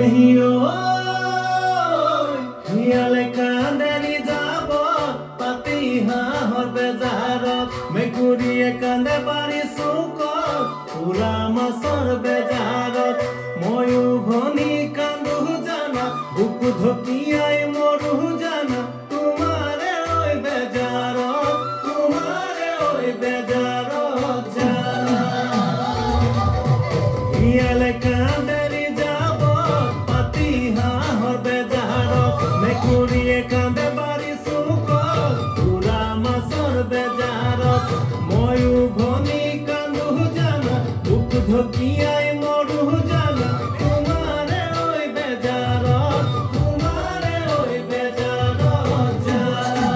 পেহিও শিয়ালে কান্দেলি যাব পাতি হাঁহৰ বেজাৰত মেকুৰীয়ে কান্দে বাৰী চুকত পুৰা মাছৰ বেজাৰত ময়ো ভনী কান্দো জানা বুকু ঢকিয়াই মৰো জানা তোমাৰে ঐ বেজাৰত তোমাৰে ঐ বেজাৰত জানা শিয়ালে কান্দেলি যাব পাতি হাঁহৰ বেজাৰত মেকুৰীয়ে কান্দে বাৰী চুকত পুৰা মাছৰ বেজাৰত ময়ো ভনী কান্দো জানা বুকু ঢকিয়াই মৰো জানা তোমাৰে ঐ বেজাৰত তোমাৰে ঐ বেজাৰত জানা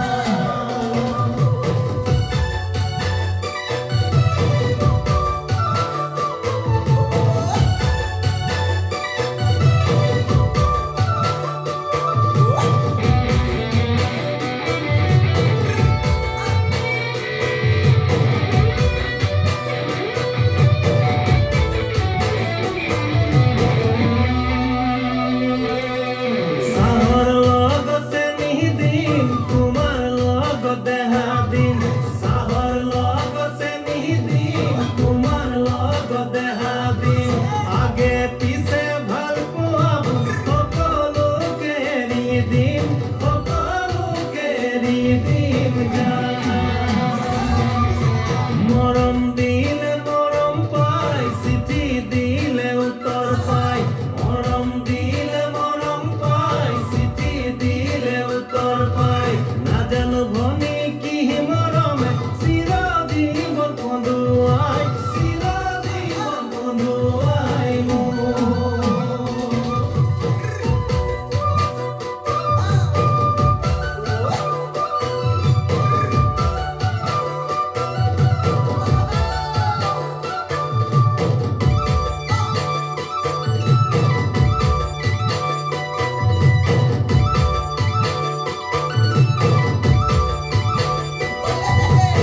মৰম দিলে মৰম পাই চিঠি দিলে উত্তৰ পাই মৰম দিলে মৰম পাই চিঠি দিলে উত্তৰ পাই নাজানো ভনী কি মৰমে চিৰজীৱন বন্ধুৱাই চিৰজীৱন বন্ধুৱাই মোৰ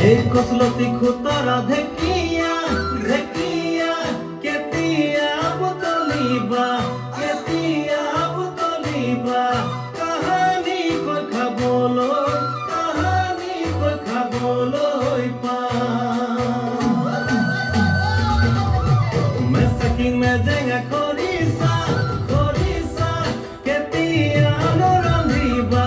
এই কচলতি খুতৰা ঢেকিয়া ঢেকিয়া কেতিয়া বুটলিবা কাহানি কৈ খাবলৈ পাম মেচাকি মেজেঙা খৰিচা কেতিয়া নৰন্ধিবা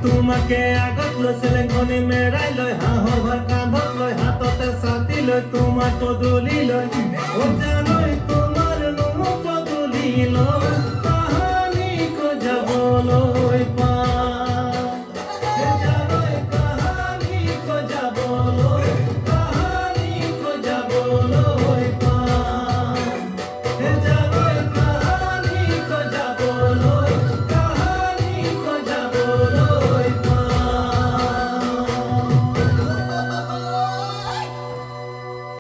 তোমাকে আগত লৈ চেলেঙনি মেৰাই লৈ হাঁহৰ ঘৰ কান্ধত লৈ হাততে ছাতি লৈ তোমাৰ পদূলি লৈ জানৈ তোমাৰ নো পদূলি লৈ কাহানি কৈ যাবলৈ পাম